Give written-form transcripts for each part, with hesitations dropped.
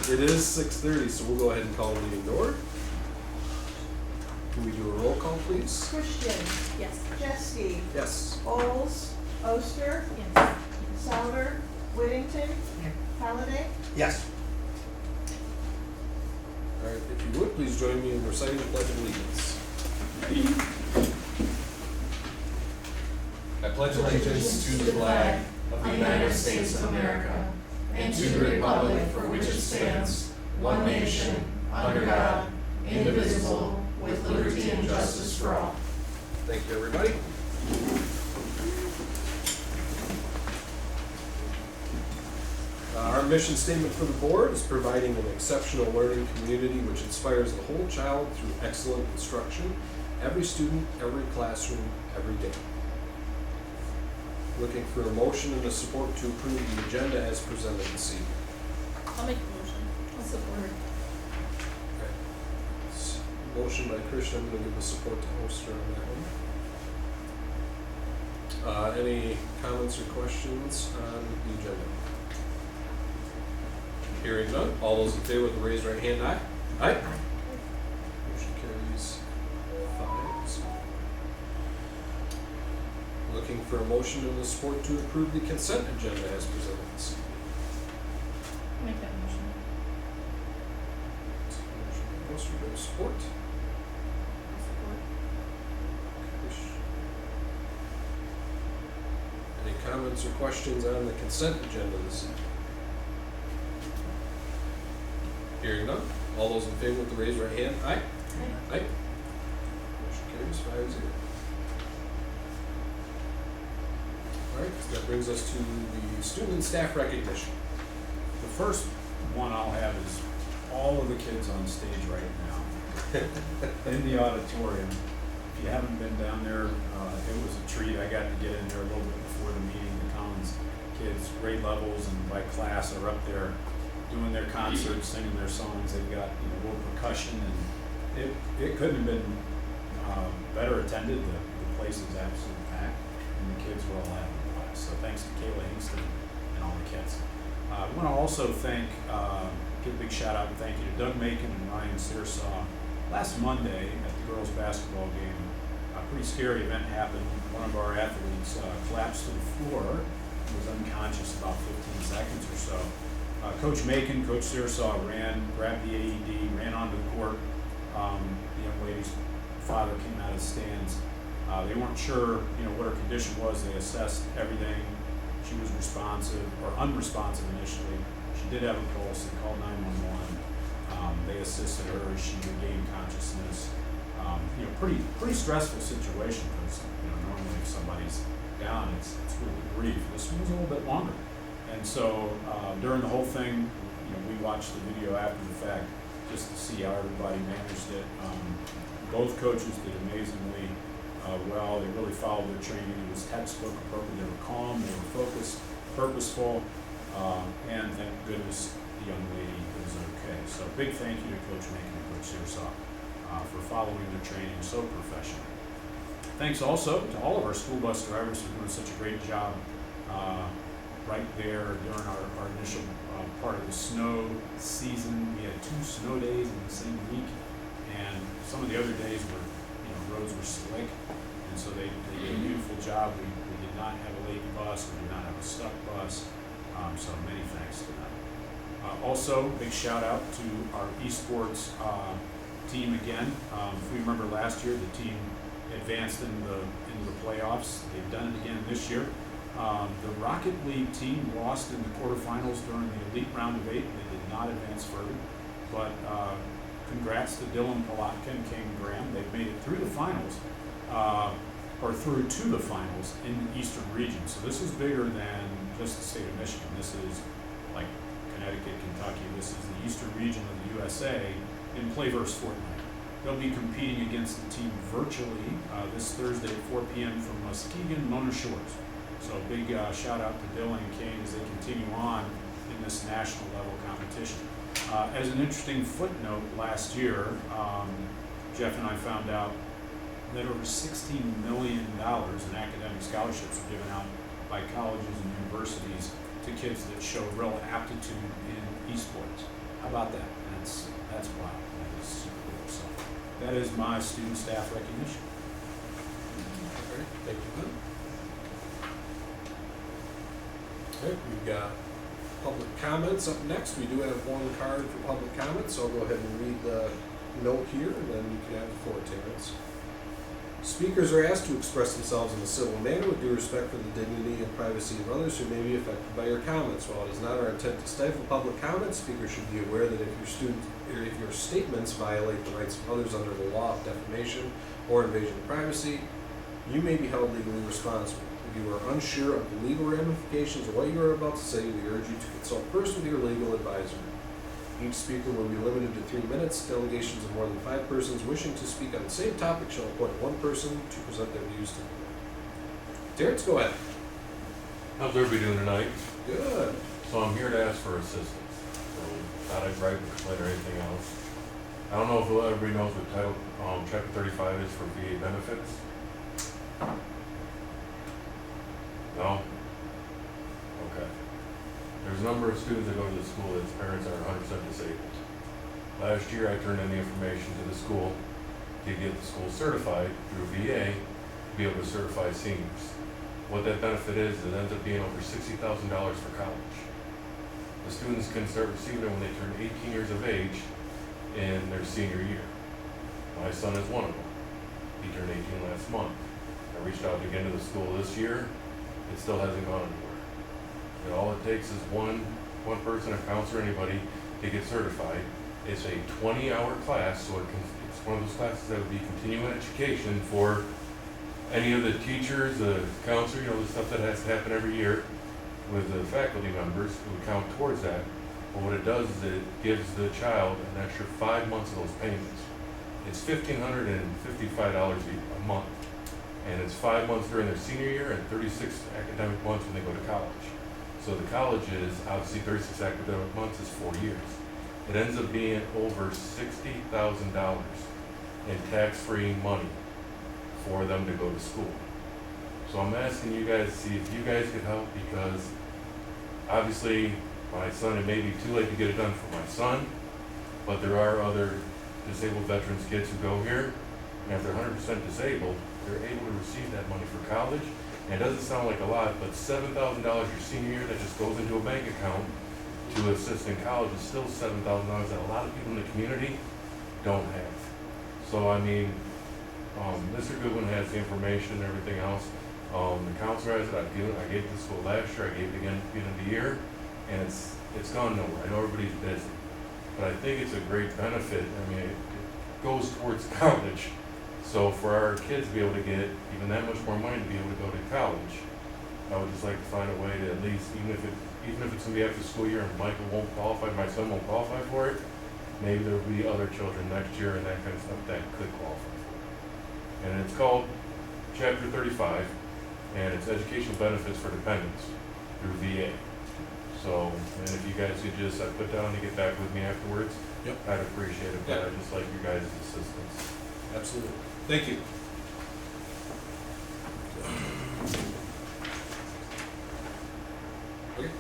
It is 6:30, so we'll go ahead and call the meeting to order. Can we do a roll call, please? Christian. Yes. Jeske. Yes. Bowles. Oster. Yes. Souter. Whittington. Halliday. Yes. All right, if you would, please join me in reciting the Pledge of Allegiance. I pledge Allegiance to the flag of the United States of America and to the republic for which it stands, one nation, under God, indivisible, with liberty and justice for all. Thank you, everybody. Our mission statement for the board is providing an exceptional learning community which inspires the whole child through excellent instruction, every student, every classroom, every day. Looking for a motion and a support to approve the agenda as presented this evening. I'll make a motion. I'll support. Motion by Christian, I'm going to give the support to Oster on that one. Any comments or questions on the agenda? Hearing none, all those in favor with the raised right hand, aye? Aye. Motion carries 5-0. Looking for a motion and a support to approve the consent agenda as presented this evening. Make that motion. Motion by Oster, do I have support? Any comments or questions on the consent agenda this evening? Hearing none, all those in favor with the raised right hand, aye? Aye. Motion carries 5-0. All right, that brings us to the student and staff recognition. The first one I'll have is all of the kids on stage right now in the auditorium. If you haven't been down there, it was a treat. I got to get in there a little bit before the meeting. The Collins kids, grade levels and by class, are up there doing their concerts, singing their songs. They've got a little percussion, and it couldn't have been better attended. The place is absolutely packed, and the kids were all having a blast. So thanks to Kayla Hingston and all the kids. I want to also give a big shout out and thank you to Doug Macon and Ryan Searsaw. Last Monday at the girls' basketball game, a pretty scary event happened. One of our athletes collapsed to the floor, was unconscious about 15 seconds or so. Coach Macon, Coach Searsaw grabbed the AED, ran onto the court. The young lady's father came out of the stands. They weren't sure, what her condition was. They assessed everything. She was responsive or unresponsive initially. She did have a pulse. They called 911. They assisted her as she regained consciousness. Pretty stressful situation because normally if somebody's down, it's really grief. This one was a little bit longer. And so during the whole thing, we watched the video after the fact just to see how everybody managed it. Both coaches did amazingly well. They really followed their training. It was textbook appropriate. They were calm, they were focused, purposeful, and thank goodness the young lady was okay. So big thank you to Coach Macon and Coach Searsaw for following their training so professionally. Thanks also to all of our school bus drivers for doing such a great job right there during our initial part of the snow season. We had 2 snow days in the same week, and some of the other days were, roads were slick, and so they did a beautiful job. We did not have a late bus, we did not have a stuck bus, so many thanks to them. Also, big shout out to our esports team again. If we remember last year, the team advanced into the playoffs. They've done it again this year. The Rocket League team lost in the quarterfinals during the elite round of 8. They did not advance further, but congrats to Dylan Palatka and Kane Graham. They've made it through the finals, or through to the finals in the Eastern region. So this is bigger than just the state of Michigan. This is like Connecticut, Kentucky. This is the Eastern region of the USA in Playverse Fortnite. They'll be competing against the team virtually this Thursday at 4 p.m. from Muskegon, Mona Shores. So big shout out to Dylan and Kane as they continue on in this national level competition. As an interesting footnote, last year, Jeff and I found out that over $16 million in academic scholarships were given out by colleges and universities to kids that show real aptitude in esports. how about that? That's wow, that is super cool. So that is my student staff recognition. All right, thank you, Glenn. Okay, we've got public comments up next. We do have one card for public comments, so I'll go ahead and read the note here, and then you can have the floor, Terrence. Speakers are asked to express themselves in a civil manner with due respect for the dignity and privacy of others who may be affected by your comments. While it is not our intent to stifle public comment, speakers should be aware that if your statements violate the rights of others under the law of defamation or invasion of privacy, you may be held legally responsible. If you are unsure of the legal ramifications of what you are about to say, we urge you to consult first with your legal advisor. Each speaker will be limited to 3 minutes. Delegations of more than 5 persons wishing to speak on the same topic shall appoint one person to present their views to the board. Terrence, go ahead. How's everybody doing tonight? Good. So I'm here to ask for assistance. So not a gripe or complaint or anything else. I don't know if everybody knows what title, chapter 35 is for VA benefits. No? Okay. There's a number of students that go to the school that's parents are 100% disabled. Last year I turned in the information to the school to get the school certified through VA to be able to certify seniors. What that benefit is, it ends up being over $60,000 for college. The students can start receiving it when they turn 18 years of age in their senior year. My son is one of them. He turned 18 last month. I reached out again to the school this year. It still hasn't gone anywhere. And all it takes is one person, a counselor, anybody, to get certified. It's a 20-hour class, so it's one of those classes that would be continuing education for any of the teachers, the counselor, the stuff that has to happen every year with the faculty members who count towards that. But what it does is it gives the child an extra 5 months of those payments. It's $1,555 a month, and it's 5 months during their senior year and 36 academic months when they go to college. So the college is, obviously 36 academic months is 4 years. It ends up being over $60,000 in tax-free money for them to go to school. So I'm asking you guys to see if you guys could help, because obviously my son, it may be too late to get it done for my son, but there are other disabled veterans kids who go here, and if they're 100% disabled, they're able to receive that money for college. And it doesn't sound like a lot, but $7,000 your senior year that just goes into a bank account to assist in college is still $7,000 that a lot of people in the community don't have. So I mean, Mr. Goodwin has the information and everything else. The counselor has it. I gave it to school last year. I gave it again at the beginning of the year, and it's gone nowhere. I know everybody's busy, but I think it's a great benefit. I mean, it goes towards college. So for our kids to be able to get even that much more money to be able to go to college, I would just like to find a way to at least, even if it's gonna be after the school year and Michael won't qualify, my son won't qualify for it, maybe there'll be other children next year and that kind of stuff that could qualify for it. And it's called Chapter 35, and it's educational benefits for dependents through VA. So, and if you guys could just put down to get back with me afterwards, Yep. I'd appreciate it, but Yep. I'd just like your guys' assistance. Absolutely. Thank you. Okay,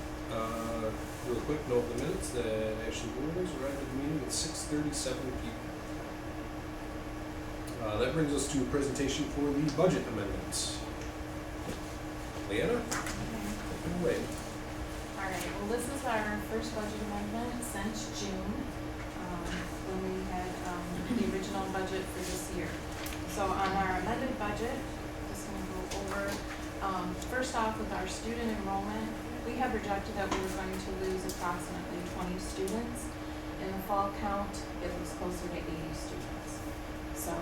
real quick, note in the minutes that Ashley Borders arrived at the meeting at 6:37 p.m. That brings us to a presentation for the budget amendments. Leanna, take it away. All right, well, this is our first budget amendment since June, when we had the original budget for this year. So on our amended budget, just going to go over, first off with our student enrollment, we have projected that we were going to lose approximately 20 students. In the fall count, it was closer to 80 students. So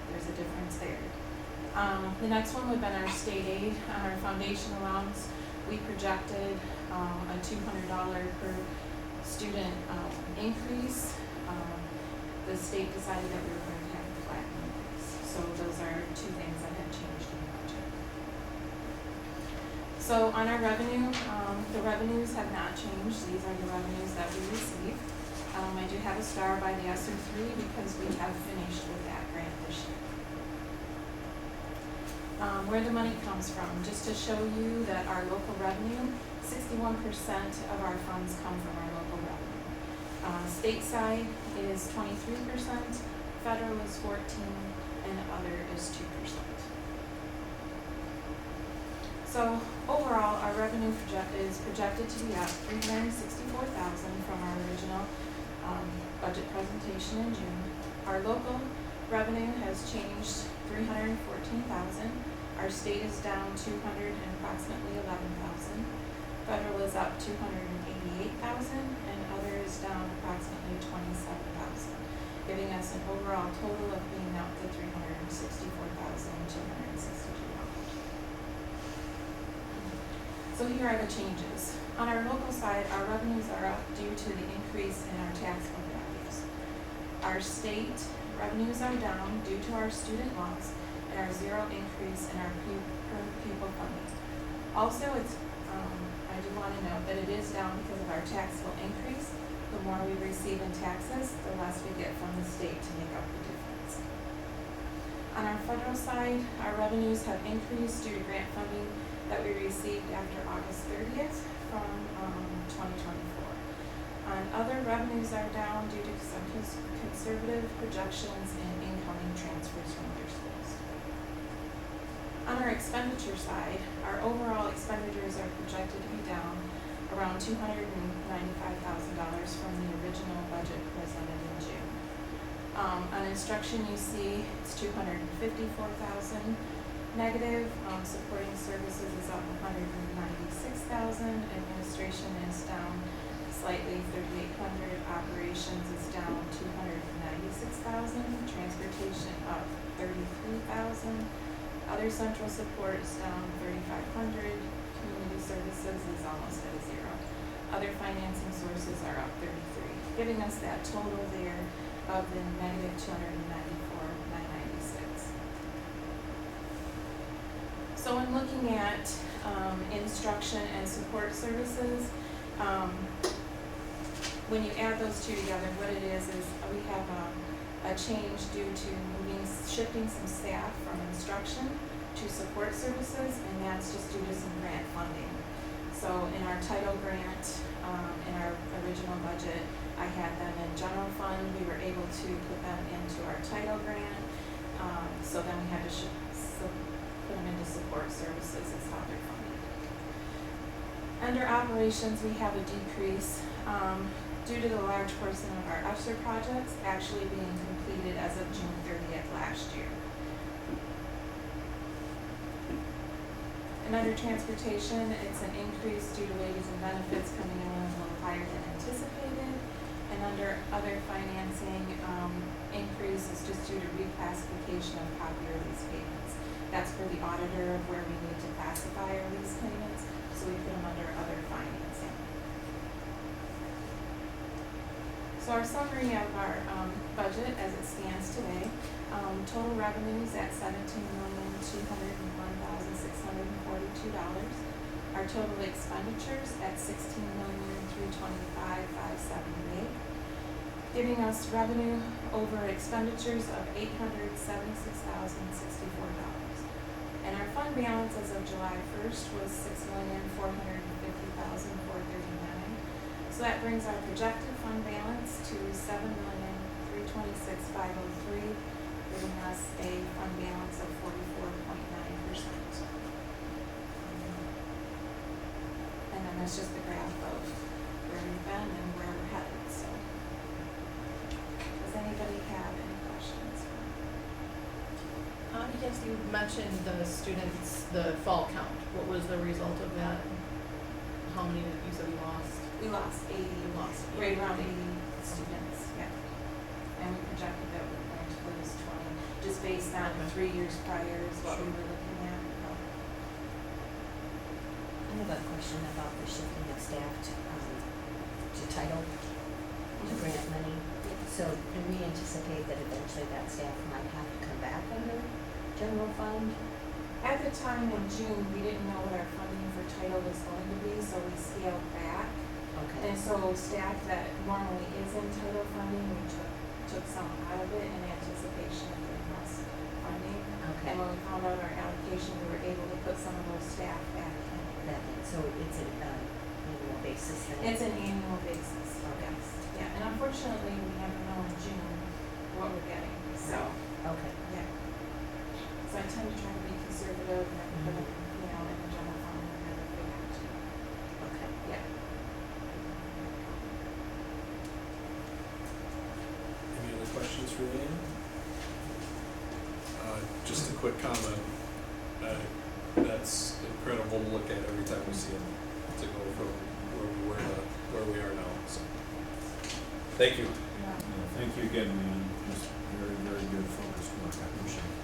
there's a difference there. The next one would have been our state aid. On our foundation allowance, we projected a $200 per student increase. The state decided that we were going to have a flat increase. So those are two things that had changed in the budget. So on our revenue, the revenues have not changed. These are the revenues that we receive. I do have a star by the ESSER 3 because we have finished with that grant this year. Where the money comes from, just to show you that our local revenue, 61% of our funds come from our local revenue. Stateside is 23%, federal is 14%, and other is 2%. So overall, our revenue is projected to be up $364,000 from our original budget presentation in June. Our local revenue has changed $314,000. Our state is down approximately $11,000. Federal is up $288,000, and other is down approximately $27,000, giving us an overall total of being up to $364,262. So here are the changes. On our local side, our revenues are up due to the increase in our taxable values. Our state revenues are down due to our student loss and our zero increase in our per pupil funding. Also, I do want to note that it is down because of our taxable increase. The more we receive in taxes, the less we get from the state to make up the difference. On our federal side, our revenues have increased due to grant funding that we received after August 30th from 2024. And other revenues are down due to some conservative projections in incoming transfers from other schools. On our expenditure side, our overall expenditures are projected to be down around $295,000 from the original budget presented in June. On instruction, you see it's $254,000 negative. Supporting services is up $196,000. Administration is down slightly $3,800. Operations is down $296,000. Transportation up $33,000. Other central support is down $3,500. Community services is almost at a zero. Other financing sources are up $33,000, giving us that total there of the negative $294,996. So in looking at instruction and support services, when you add those two together, what it is we have a change due to shifting some staff from instruction to support services, and that's just due to some grant funding. So in our title grant, in our original budget, I had them in general fund. We were able to put them into our title grant. So then we had to put them into support services is how they're funded. Under operations, we have a decrease due to the large portion of our ESSER projects actually being completed as of June 30th last year. And under transportation, it's an increase due to wages and benefits coming in a little higher than anticipated. And under other financing, increase is just due to reclassification of copier lease payments. That's for the auditor of where we need to classify our lease payments, so we put them under other financing. So our summary of our budget as it stands today, total revenues at $17,201,642. Our total expenditures at $16,325,578, giving us revenue over expenditures of $876,064. And our fund balance as of July 1st was $6,450,439. So that brings our projected fund balance to $7,326,503, giving us a fund balance of 44.9%. And then that's just the graph of where we've been and where we're headed. So, does anybody have any questions? Yes, you mentioned the students, the fall count. What was the result of that? How many did you say we lost? We lost 80. We lost Right around 80 students, yeah. And we projected that we were going to lose 20, just based on 3 years prior is what we were looking at. I have a question about the shifting of staff to title, to grant money. So do we anticipate that eventually that staff might have to come back under general fund? At the time in June, we didn't know what our funding for title was going to be, so we scaled back. Okay. And so staff that normally is in title funding, we took some out of it in anticipation of getting less funding. Okay. And when we found out our allocation, we were able to put some of those staff back in. So it's annual basis then? It's an annual basis, Okay. yes. Yeah, and unfortunately, we never know in June what we're getting, so, Okay. yeah. So I tend to try to be conservative and put it, you know, in the general fund whenever we have to. Okay. Yeah. Any other questions for Leanne? Just a quick comment. That's incredible to look at every time we see it, to go from where we were to where we are now, so. Thank you. Yeah. Thank you again, Leanne, just very, very good focused work, I appreciate it.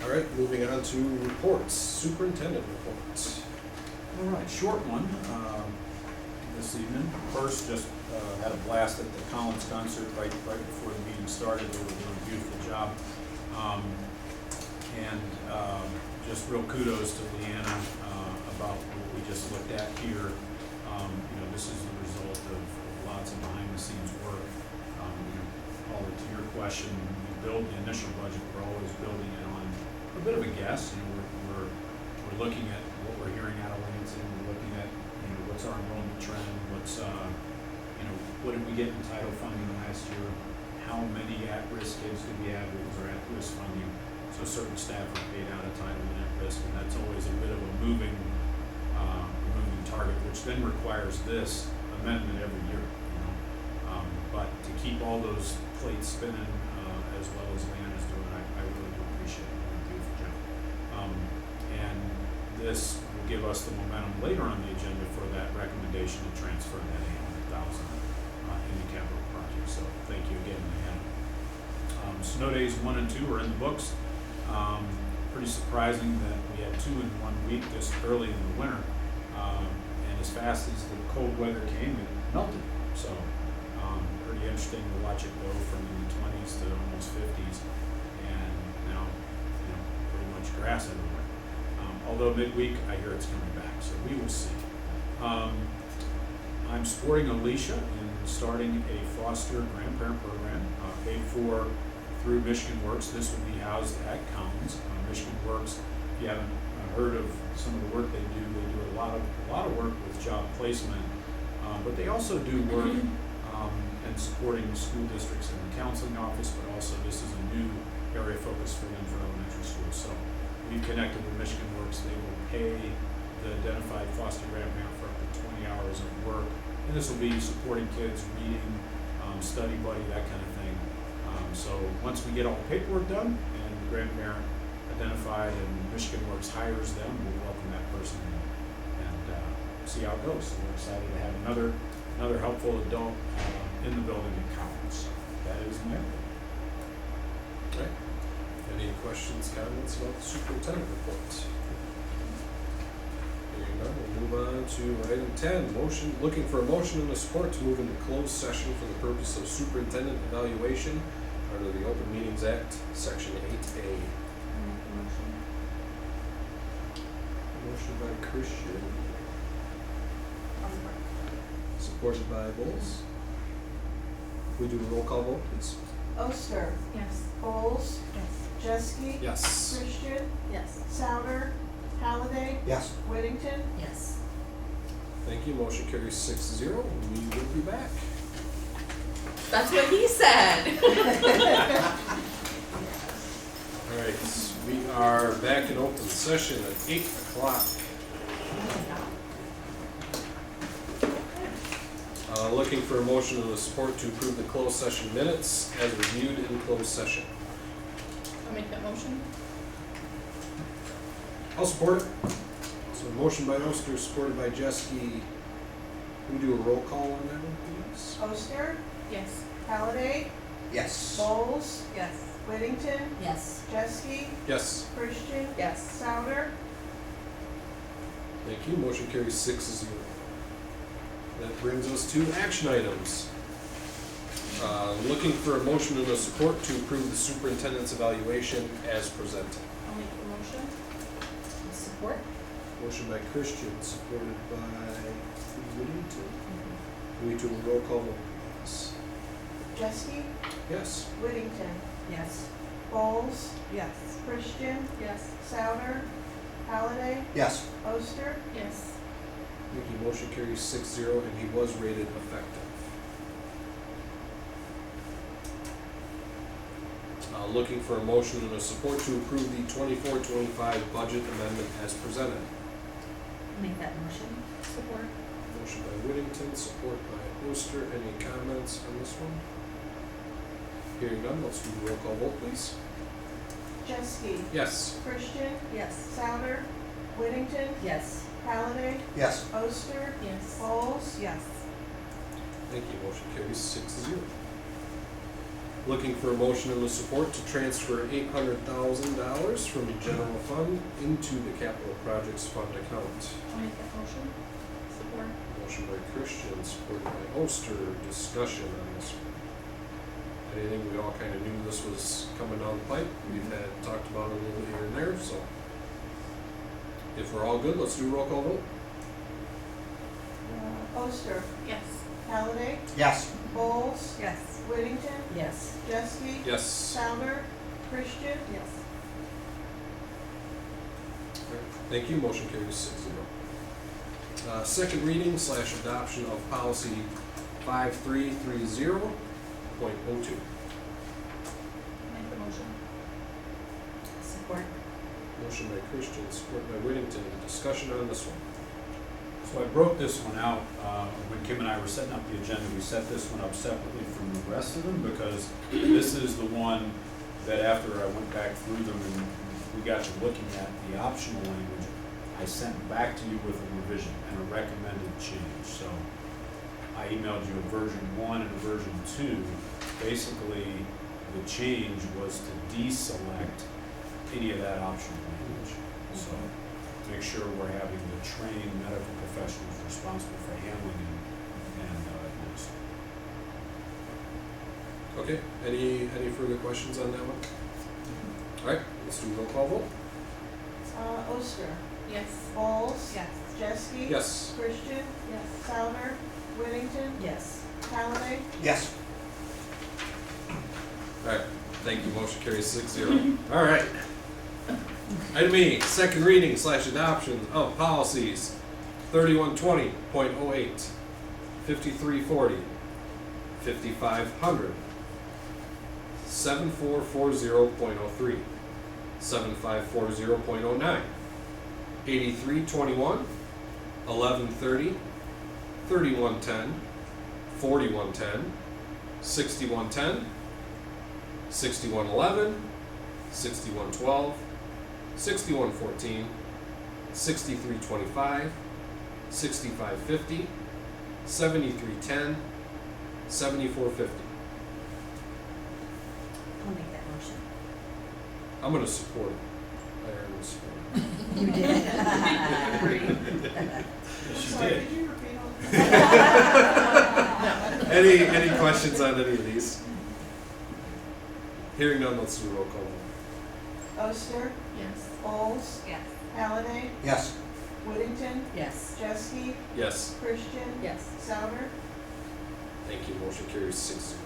All right, moving on to reports, superintendent reports. All right, short one, this evening. First, just had a blast at the Collins concert right before the meeting started. They were doing a beautiful job. Just real kudos to Leanna about what we just looked at here. This is the result of lots of behind the scenes work. Paula, to your question, we build the initial budget, we're always building it on a bit of a guess. We're looking at what we're hearing out of Lansing, we're looking at, what's our enrollment trend, what's, what did we get in title funding last year? How many at-risk kids did we have? What was our at-risk funding? So certain staff are paid out of title and at-risk, and that's always a bit of a moving target, which then requires this amendment every year, But to keep all those plates spinning, as well as Leanna's doing, I really do appreciate it. You're doing a beautiful job. And this will give us the momentum later on the agenda for that recommendation to transfer that $800,000 into capital projects. So thank you again, Leanna. Snow days 1 and 2 are in the books. Pretty surprising that we had 2 in 1 week this early in the winter. And as fast as the cold weather came, it melted. So pretty interesting to watch it go from in the 20s to almost 50s, and now pretty much grass everywhere. Although midweek I hear it's coming back, so we will see. I'm supporting Alicia in starting a foster grandparent program paid for through Michigan Works. This will be housed at Collins. Michigan Works, if you haven't heard of some of the work they do a lot of work with job placement, but they also do work in supporting school districts in the counseling office, but also this is a new area of focus for them for elementary schools. So we've connected with Michigan Works. They will pay the identified foster grandparent for up to 20 hours of work, and this will be supporting kids, reading, study buddy, that kind of thing. So once we get all the paperwork done and the grandparent identified and Michigan Works hires them, we'll welcome that person and see how it goes. So we're excited to have another helpful adult in the building at Collins. That is my update. Right. Any questions, comments about the superintendent report? Hearing none, we'll move on to item 10, looking for a motion and a support to move into closed session for the purpose of superintendent evaluation under the Open Meetings Act, Section 8A. Make the motion. Motion by Christian, I'll support. supported by Bowles. We do a roll call vote, please. Oster, Yes. Bowles, Yes. Jeske, Yes. Christian, Yes. Souter, Halliday, Yes. Whittington. Yes. Thank you. Motion carries 6-0. We will be back. That's what he said. All right, we are back in open session at 8 o'clock. Looking for a motion and a support to approve the closed session minutes as reviewed in closed session. I'll make that motion. I'll support it. So motion by Oster, supported by Jeske. We do a roll call on that one, please. Oster, Yes. Halliday, Yes. Bowles, Yes. Whittington, Yes. Jeske, Yes. Christian, Yes. Souter. Thank you. Motion carries 6-0. That brings us to action items. Looking for a motion and a support to approve the superintendent's evaluation as presented. I'll make the motion. Support? Motion by Christian, supported by Whittington. We do a roll call vote, please. Jeske, Yes. Whittington, Yes. Bowles, Yes. Christian, Yes. Souter, Halliday, Yes. Oster, Yes. Thank you. Motion carries 6-0, and he was rated effective. Looking for a motion and a support to approve the 24-25 budget amendment as presented. Make that motion. Support. Motion by Whittington, support by Oster. Any comments on this one? Hearing none, let's do the roll call vote, please. Jeske, Yes. Christian, Yes. Souter, Whittington, Yes. Halliday, Yes. Oster, Yes. Bowles, Yes. Thank you. Motion carries 6-0. Looking for a motion and a support to transfer $800,000 from the general fund into the capital projects fund account. I'll make that motion. Support. Motion by Christian, supported by Oster. Discussion on this one. Anything, we all kind of knew this was coming down the pipe. We've had talked about it a little bit here and there, so. If we're all good, let's do a roll call vote. Oster, Yes. Halliday, Yes. Bowles, Yes. Whittington, Yes. Jeske, Yes. Souter, Christian, Yes. Thank you, motion carries 6-0. Second reading / adoption of policy 5330.02. Make the motion. Support. Motion by Christian, support by Whittington. Discussion on this one. So I broke this one out, when Kim and I were setting up the agenda, we set this one up separately from the rest of them, because this is the one that after I went back through them and we got to looking at the optional language, I sent back to you with a revision and a recommended change. So I emailed you a version 1 and a version 2. Basically, the change was to deselect any of that optional language. So make sure we're having the trained medical professionals responsible for handling and administering. Okay, any further questions on that one? All right, let's do a roll call vote. Oster, Yes. Bowles, Yes. Jeske, Yes. Christian, Yes. Souter, Whittington, Yes. Halliday, Yes. All right, thank you, motion carries 6-0. All right. Item E, second reading / adoption of policies 3120.08, 5340, 5500, 7440.03, 7540.09, 8321, 1130, 3110, 4110, 6110, 6111, 6112, 6114, 6325, 6550, 7310, 7450. I'll make that motion. I'm gonna support it. I already support it. You did. Yes, sorry, you did. could you repeat all? Any questions on any of these? Hearing none, let's do a roll call vote. Oster, Yes. Bowles, Yes. Halliday, Yes. Whittington, Yes. Jeske, Yes. Christian, Yes. Souter, Thank you. Motion carries 6-0.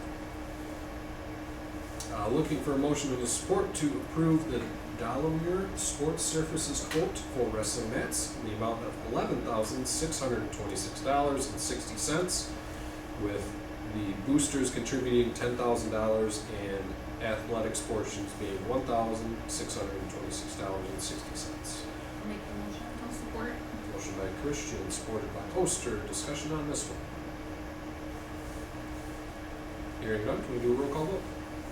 Looking for a motion and a support to approve the Dollamure Sports Surfaces quote for wrestling mats in the amount of $11,626.60, with the boosters contributing $10,000 and athletics portions being $1,626.60. I'll make the motion. I'll support. Motion by Christian, supported by Oster. Discussion on this one. Hearing none, can we do a roll call vote?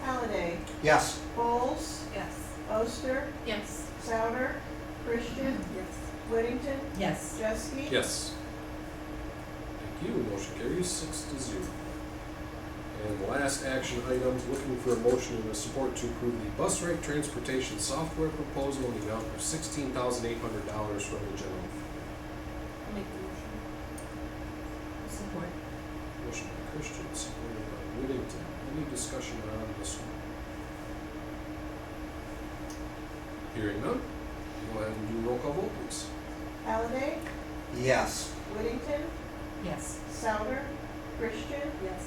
Halliday, Yes. Bowles, Yes. Oster, Yes. Souter, Christian, Yes. Whittington, Yes. Jeske, Yes. Thank you. Motion carries 6-0. And the last action items, looking for a motion and a support to approve the bus rate transportation software proposal in the amount of $16,800 from the general fund. I'll make the motion. Support. Motion by Christian, supported by Whittington. Any discussion on this one? Hearing none, go ahead and do a roll call vote, please. Halliday, Yes. Whittington, Yes. Souter, Christian, Yes.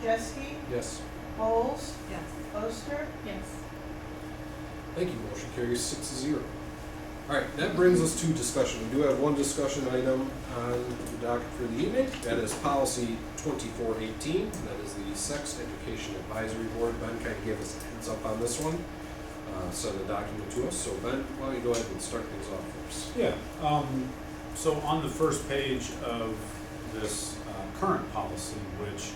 Jeske, Yes. Bowles, Yes. Oster, Yes. Thank you. Motion carries 6-0. All right, that brings us to discussion. We do have one discussion item on the docket for the evening. That is policy 2418. That is the Sex Education Advisory Board. Ben kind of gave us a heads up on this one, sent a document to us. So Ben, why don't you go ahead and start things off first? Yeah, so on the first page of this current policy, which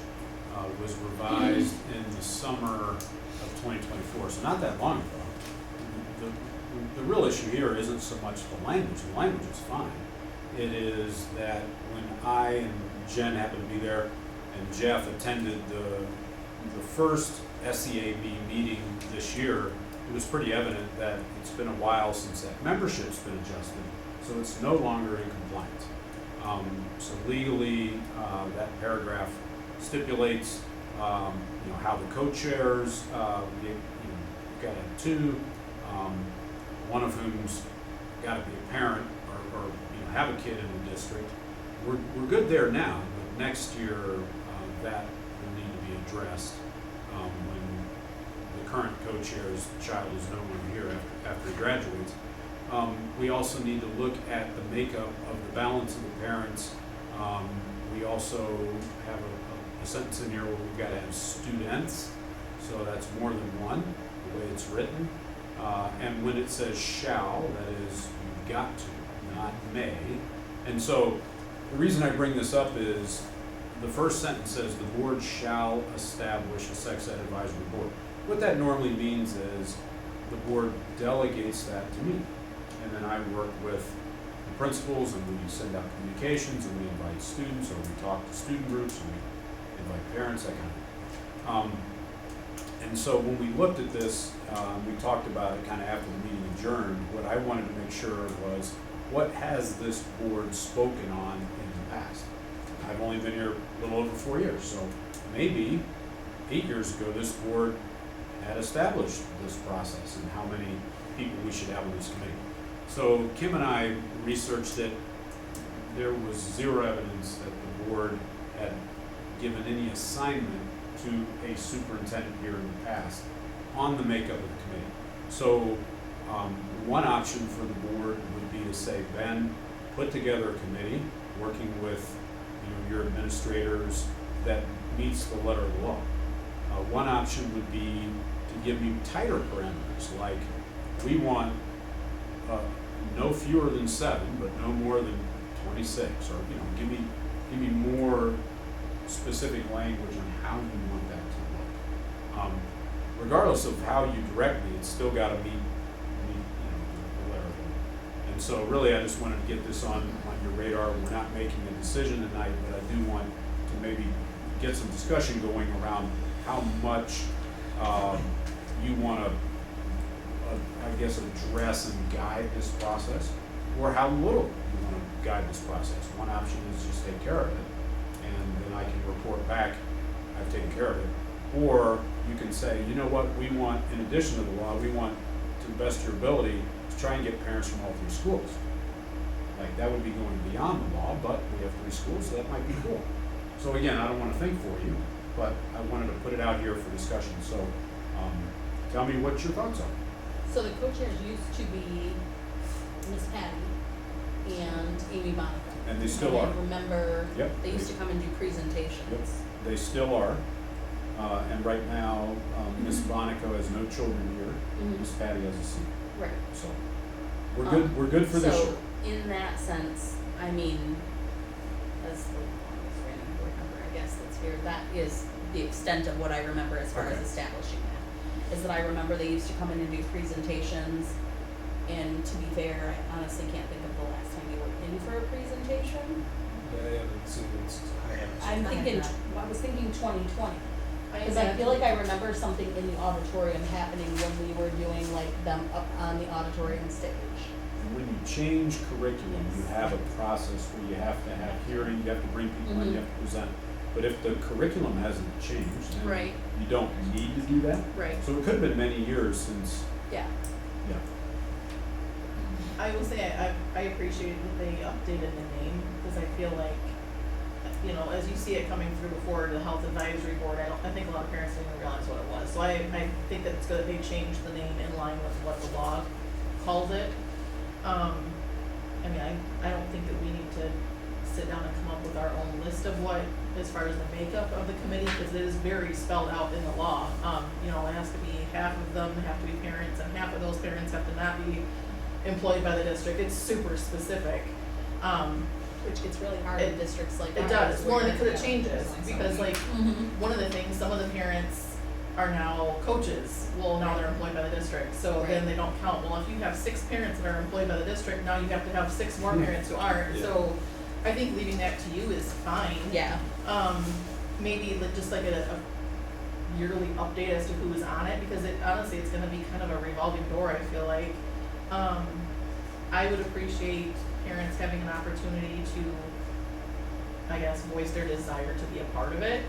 was revised in the summer of 2024, so not that long ago, the real issue here isn't so much the language is fine. It is that when I and Jen happened to be there and Jeff attended the first SEAB meeting this year, it was pretty evident that it's been a while since that membership's been adjusted, so it's no longer in compliance. So legally, that paragraph stipulates, how the co-chairs, you've got to have two, one of whom's got to be a parent or have a kid in the district. We're good there now, but next year that will need to be addressed when the current co-chair's child is no longer here after he graduates. We also need to look at the makeup of the balance of the parents. We also have a sentence in here where we've got to have students, so that's more than one, the way it's written. And when it says shall, that is, you've got to, not may. And so the reason I bring this up is the first sentence says the board shall establish a sex ed advisory board. What that normally means is the board delegates that to me. And then I work with the principals and we send out communications and we invite students or we talk to student groups and we invite parents, that kind of thing. And so when we looked at this, we talked about it kind of after the meeting adjourned. What I wanted to make sure was, what has this board spoken on in the past? I've only been here a little over 4 years, so maybe 8 years ago this board had established this process and how many people we should have on this committee. So Kim and I researched it. There was zero evidence that the board had given any assignment to a superintendent here in the past on the makeup of the committee. So one option for the board would be to say, Ben, put together a committee working with your administrators that meets the letter of the law. One option would be to give me tighter parameters, like we want no fewer than 7, but no more than 26, or give me more specific language on how you want that to look. Regardless of how you direct me, it's still got to meet the letter of the law. And so really I just wanted to get this on your radar. We're not making a decision tonight, but I do want to maybe get some discussion going around how much you want to, address and guide this process, or how little you want to guide this process. One option is just take care of it, and then I can report back, I've taken care of it. Or you can say, you know what, we want, in addition to the law, we want, to the best of your ability, to try and get parents from all 3 schools. Like, that would be going beyond the law, but we have 3 schools, so that might be cool. So again, I don't want to think for you, but I wanted to put it out here for discussion. So tell me what your thoughts are. So the co-chairs used to be Miss Patty and Amy Monica. And they still are. I remember Yep. they used to come and do presentations. Yep. They still are. And right now, Miss Monaco has no children here. Mhm. Miss Patty has a seat. Right. So we're good. We're good for this year. So, in that sense, I mean, as the longest reigning board member, I guess, that's here, that is the extent of what I remember as far as Okay. establishing that. Is that I remember they used to come in and do presentations, and to be fair, I honestly can't think of the last time they were in for a presentation. I haven't seen it. I'm thinking, I was thinking 2020. Because I feel like I remember something in the auditorium happening when we were doing like them up on the auditorium stage. And when you change curriculum, you have a process where you have to have hearing, you have to bring people in, you have to present. But if the curriculum hasn't changed, then Right. you don't need to do that. Right. So it could have been many years since, Yeah. yeah. I will say I appreciated that they updated the name, because I feel like, as you see it coming through before the health advisory board, I think a lot of parents didn't even realize what it was. So I think that it's good that they changed the name in line with what the law calls it. I mean, I don't think that we need to sit down and come up with our own list of what, as far as the makeup of the committee, because it is very spelled out in the law. You know, it has to be half of them have to be parents, and half of those parents have to not be employed by the district. It's super specific. Which gets really hard in districts like It ours. does, well, and where, it changes, because like, one of the things, some of the parents are now coaches, well, now they're employed by the district, so then they don't count. Well, if you have 6 parents that are employed by the district, now you have to have 6 more parents who aren't, Yeah. so I think leaving that to you is fine. Yeah. Maybe just like a yearly update as to who's on it, because it, honestly, it's gonna be kind of a revolving door, I feel like. I would appreciate parents having an opportunity to, I guess, voice their desire to be a part of it.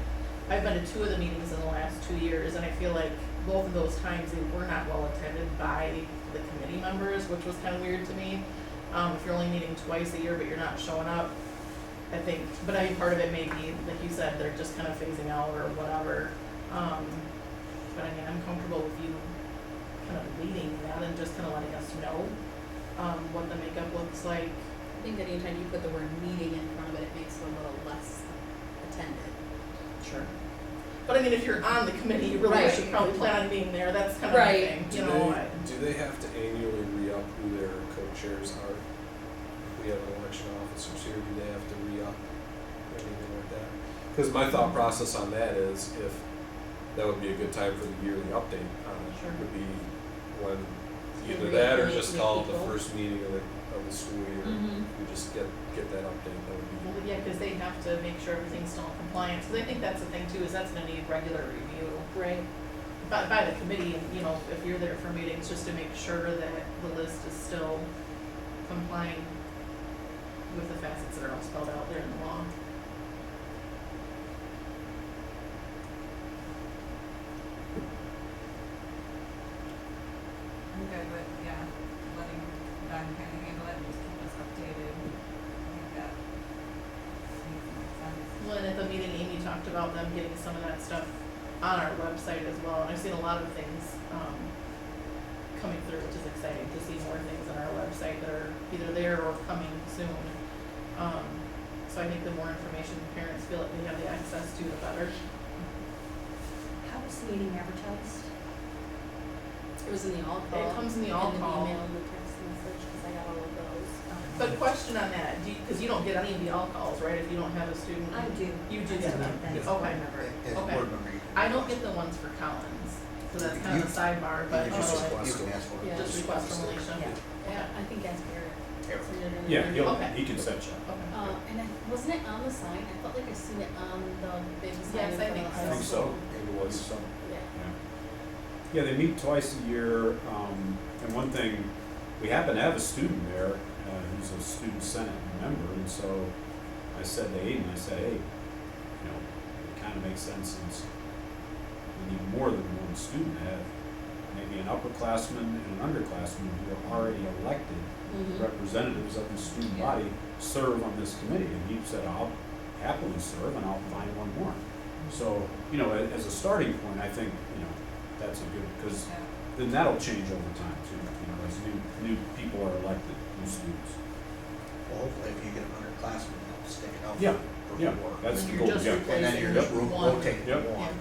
I've been to 2 of the meetings in the last 2 years, and I feel like both of those times they were not well attended by the committee members, which was kind of weird to me. If you're only meeting twice a year but you're not showing up, I think, but I think part of it may be, like you said, they're just kind of phasing out or whatever. But I mean, I'm comfortable with you kind of leading that and just kind of letting us know, what the makeup looks like. I think anytime you put the word meeting in front of it, it makes it a little less attended. Sure. But I mean, if you're on the committee, you really Right. should probably plan on being there, that's kind of my Right. thing, Do you know. do they have to annually re-up who their co-chairs are? If we have election officers here, do they have to re-up or anything like that? Because my thought process on that is if that would be a good time for the yearly update on it, Sure. would be when You either that or reaffirm just with call it the people. first meeting of the school year. Mhm. We just get that update, that would be. Well, yeah, because they have to make sure everything's still in compliance, because I think that's the thing too, is that's gonna need regular review Right. by the committee, and, you know, if you're there for meetings, just to make sure that the list is still complying with the facets that are all spelled out there in the law. I'm good with, yeah, letting them kind of handle it and just keep us updated. I think that makes sense. Well, and at the meeting, Amy talked about them getting some of that stuff on our website as well, and I've seen a lot of things, coming through, which is exciting to see more things on our website that are either there or coming soon. So I think the more information parents feel that they have the access to, the better. How is the meeting advertised? It was in the all call. It comes in the all call. And the email and the text message, because I got all of those. But question on that, because you don't get any of the all calls, right, if you don't have a student? I do. You do That's get them? That's Okay. board member. As Okay. board member, you can. I don't get the ones for Collins, so that's kind of a sidebar, but You can just otherwise, request You can ask for it. Yeah. just request from Alicia. Yeah. Yeah, I think that's Eric. Eric. So you're gonna- Yeah, Okay. he can set you up. Okay. And wasn't it on the sign? I felt like I seen it on the big sign Yes, in I front think of so. the I high think school. so. It was. So, Yeah. yeah, they meet twice a year, and one thing, we happen to have a student there, who's a student senate member, and so I said to Aiden, I said, hey, you know, it kind of makes sense since we need more than one student to have maybe an upperclassman and an underclassman who are already elected Mhm. representatives of the student body serve on this committee, and he said, I'll happily serve and I'll find one more. So, you know, as a starting point, I think, you know, that's a good, because Yeah. then that'll change over time too, you know, as new people are elected, new students. Well, hopefully if you get an underclassman, they'll stick it out Yeah, for yeah, more. that's the You're goal, just yeah. And then you're just replacing one. rotating Yep. one.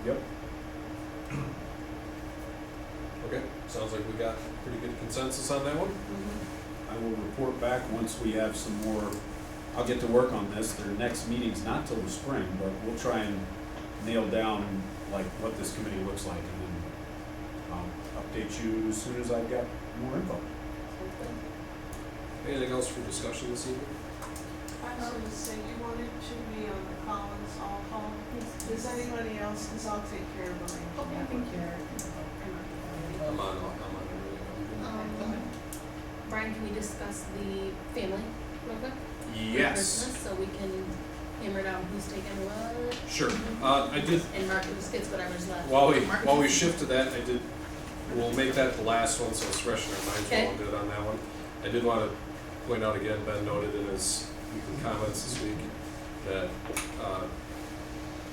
Yep. Okay, sounds like we got pretty good consensus on that one. I will report back once we have some more, I'll get to work on this, their next meeting's not till the spring, but we'll try and nail down like what this committee looks like, and then I'll update you as soon as I've got more info. Anything else for discussion this evening? I was gonna say, you wanted to be on the Collins all call. Does anybody else, because I'll take care of mine. Okay, thank you. I'm on everything. Um, Brian, can we discuss the family real quick? Yes, Christmas, so we can hammer down who's taking what, sure. I did, and mark who's gets whatever's left. while we shift to that, we'll make that the last one, so it's fresh in our minds, Okay. we'll do it on that one. I did want to point out again, Ben noted in his weekly comments this week that,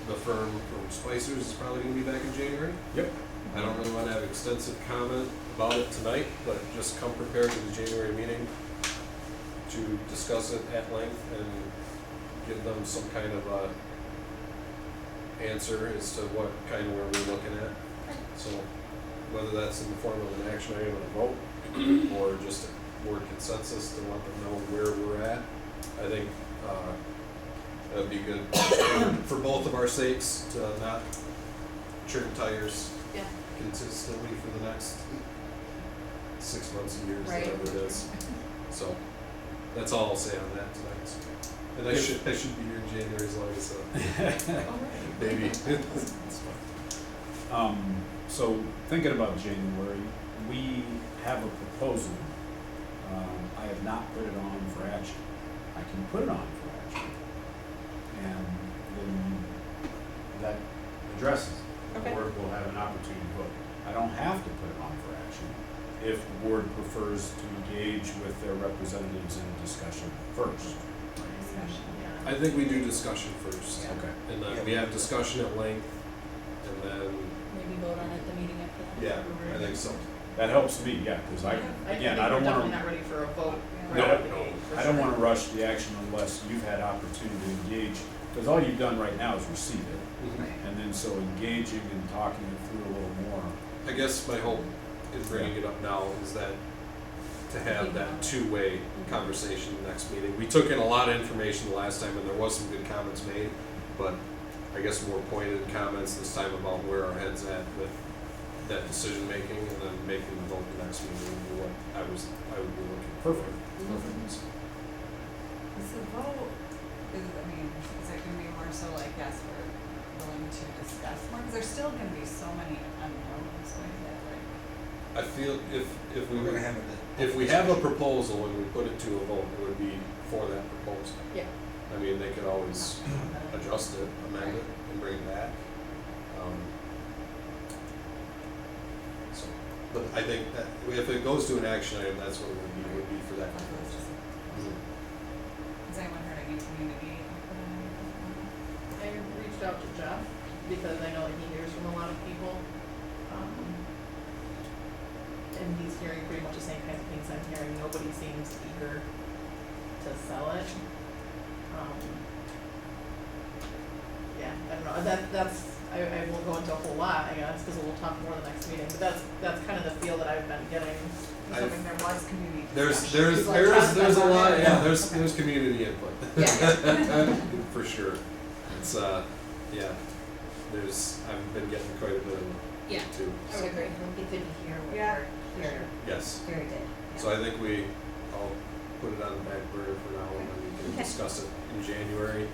the firm from Spicers is probably gonna be back in January. Yep. I don't really want to have extensive comment about it tonight, but just come prepared to the January meeting to discuss it at length and give them some kind of answer as to what kind of where we're looking at. So whether that's in the form of an action item and a vote, or just a board consensus to let them know where we're at, I think that'd be good for both of our sakes to not trim tires Yeah. consistently for the next 6 months, years, Right. whatever it is. So that's all I'll say on that tonight. And I should be here in January as long as baby. It's fine. So thinking about January, we have a proposal. I have not put it on for action. I can put it on for action. And then that addresses it. The Okay. board will have an opportunity to vote. I don't have to put it on for action if the board prefers to engage with their representatives in discussion first. Discussion. Yeah. I think we do discussion first. Yeah. Okay. And then we have discussion at length, and then, Maybe vote on it at the meeting after that. yeah, I think so. That helps me, yeah, because I again, think I don't we're want definitely to. not ready for a vote. Yeah. right No, out the gate, for I don't sure. want to rush the action unless you've had opportunity to engage, because all you've done right now is receive it. And then so engaging and talking it through a little more. I guess my hope in bringing it up now is that to have that two-way conversation next meeting. We took in a lot of information the last time, and there was some good comments made, but I guess more pointed comments this time about where our head's at with that decision-making, and then making the vote the next meeting would be what I would be looking for. Perfect. So, Is the vote, is it gonna be more so like, yes, we're willing to discuss more, because there's still gonna be so many unknowns with it, like. I feel if we We're were, gonna have it. if we have a proposal and we put it to a vote, it would be for that proposal. Yeah. I mean, they could always adjust it, amend it, and bring it back. So, but I think that if it goes to an action item, that's what it would be for that proposal. Has anyone heard any community input on anything? I reached out to Jeff because I know that he hears from a lot of people. And he's hearing pretty much the same kinds of things I'm hearing. Nobody seems eager to sell it. Yeah, I don't know. I won't go into a whole lot, I guess, because we'll talk more the next meeting. But that's kind of the feel that I've been getting. Assuming there was community There's discussion. People are talking a about lot, it. yeah, there's community input. Yeah. For sure. It's, yeah, I've been getting quite a bit of it Yeah. too. I would agree, it'd be good to hear what Yeah, we're hearing. Yes. Very good. So I think I'll put it on the back burner for now, and then we can Okay. discuss it in January.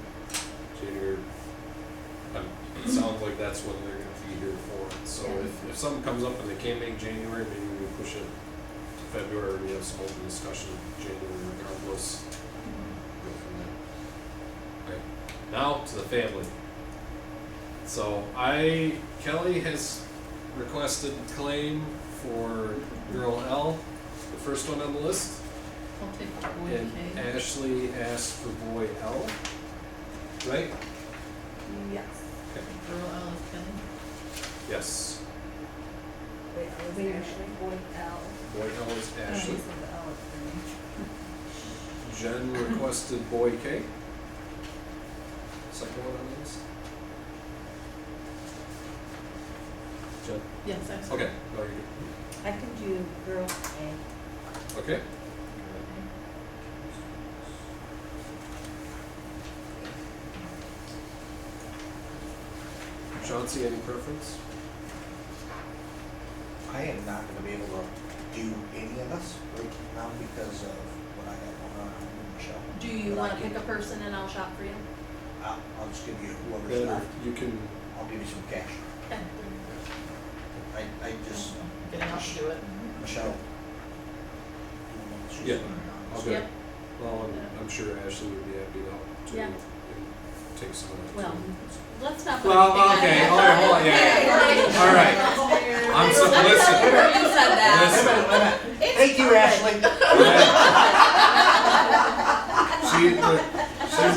It sounds like that's when they're gonna be here for it, so if something comes up and they can't make January, maybe we push it to February, we have some open discussion in January regardless. Go from there. Okay, now to the family. So Kelly has requested claim for girl L, the first one on the list. I'll take the boy And K. Ashley asked for boy L, right? Yes. Okay. Girl L is Kenny. Yes. Wait, I was Wait, actually. boy L. Boy L is Ashley. So the L is for me. Jen requested boy K. Second one on the list. Jen? Yes, excellent. Okay, no, you're good. I can do girl A. Okay. Chauncey, any preference? I am not gonna be able to do any of this right now because of what I have going on in Michelle. Do you But I wanna can- pick a person and I'll shop for you? I'll just give you whoever's Then left. you can, I'll give you some cash. Okay. I just, Getting off to do it. Michelle. Yeah, I'll do it. Yep. Well, I'm sure Ashley would be happy to help too. Yeah. And take some of that. Well, too. let's not put Well, anything on okay, there. hold on, yeah. All right. I'm so, listen. You said that. Listen. Thank you, Ashley.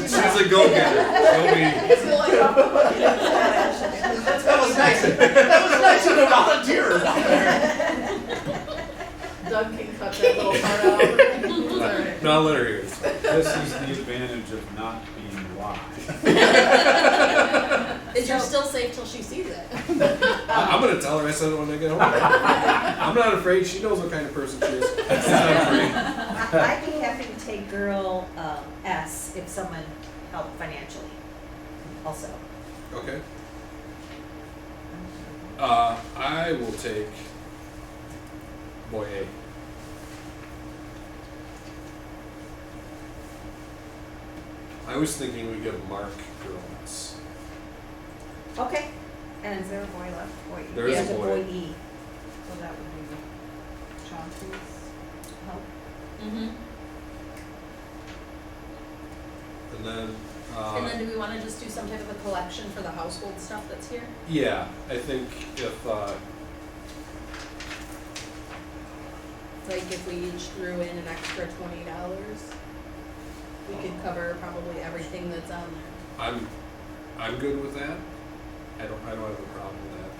She's a go-getter. She'll be, I feel like I'm- That was nice. That was nice of him. volunteers down there. Doug can cut that little part out. Alright. No, I'll let her hear it. This is the advantage of not being live. Is yours still safe till she sees it? I'm gonna tell her I said it when I get home. I'm not afraid. She knows what kind of person she is. She's not afraid. I'd be happy to take girl S if someone helped financially also. Okay. I will take boy A. I was thinking we give Mark girl S. Okay. And Is there a boy left? Boy. There is there's a boy. E. So that would be Chauncey's help. Mm-hmm. And then, And then do we wanna just do some type of a collection for the household stuff that's here? yeah, I think if, Like if we each threw in an extra $20, we could cover probably everything that's on there. I'm good with that. I don't have a problem with that.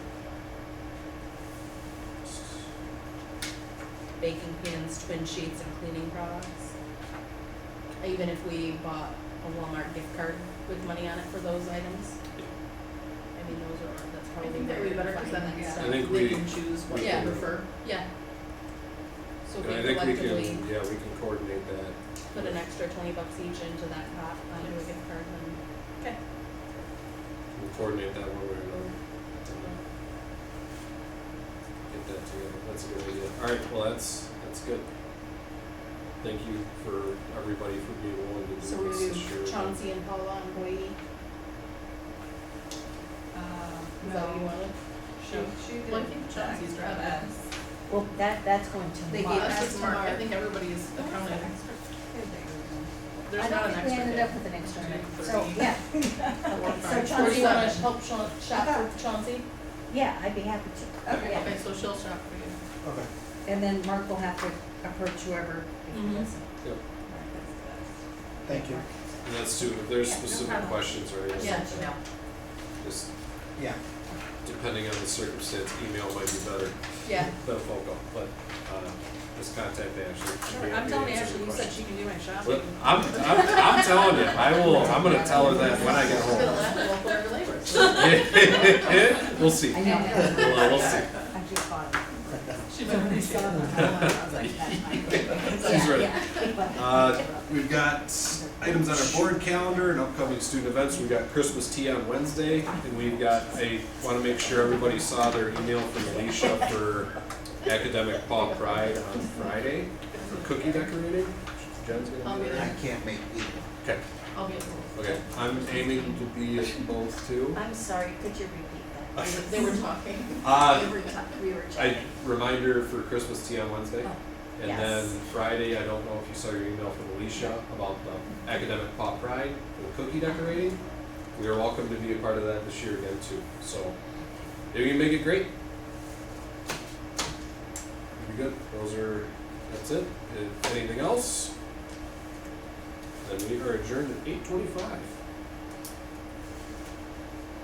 Baking pans, twin sheets, and cleaning products. Even if we bought a Walmart gift card with money on it for those items. I mean, that's probably think that would be better, 'cause then, fine yeah. stuff. I think They we- can choose what we they Yeah. prefer. Yeah. So if And I we think we collectively can, yeah, we can coordinate that. put an extra $20 each into that pot onto a gift card, then, okay. We'll coordinate that one way or another. Get that together. That's a good idea. Alright, well, that's good. Thank you for everybody for being willing to do So this we this year. do Chauncey and Paula and Boyd. Is that what you wanted? She did. Well, I think Chauncey's that. driving. Well, that's going to They Mark. gave us That's to Mark. I Mark. think everybody's What's that accounting. extra? There's I not don't an think we extra ended kid. up with an extra. Two, So, three. yeah. We're Okay, fine. so Or do Chauncey, you wanna help shop for Chauncey? yeah, I'd be happy to. Okay. Yeah. Okay, so she'll shop for you. Okay. And then Mark will have to approach whoever if he Mhm. doesn't. Yep. Thank you. And that's too, if there's Yeah, no specific problem. questions or anything, Yeah. No. just Yeah. depending on the circumstance, email might be better Yeah. than a phone call, but, just contact Ashley. She'll be I'm happy to telling answer Ashley, your you said questions. she can do my But shopping. I'm telling you, I'm gonna tell her that when I get I'm gonna home. laugh at whatever labor. We'll see. I know. We'll see. I just bought it. She better be Saw safe. it. I was like, that's mine. She's ready. Yeah. We've got items on our board calendar and upcoming student events. We've got Christmas tea on Wednesday, and we've got, I wanna make sure everybody saw their email from Alicia for Academic Paw Pride on Friday for cookie decorating. Jen's I'll gonna be be there. there. I can't make either. Okay, I'll be at home. okay. I'm aiming to be at both too. I'm sorry, could you repeat that? They were talking. We were I chatting. reminder for Christmas tea on Wednesday. Oh, And yes. then Friday, I don't know if you saw your email from Alicia about the Academic Paw Pride and the cookie decorating. We are welcome to be a part of that this year again too, so if you can make it great. Be good, that's it. If anything else, then we are adjourned at 8:25.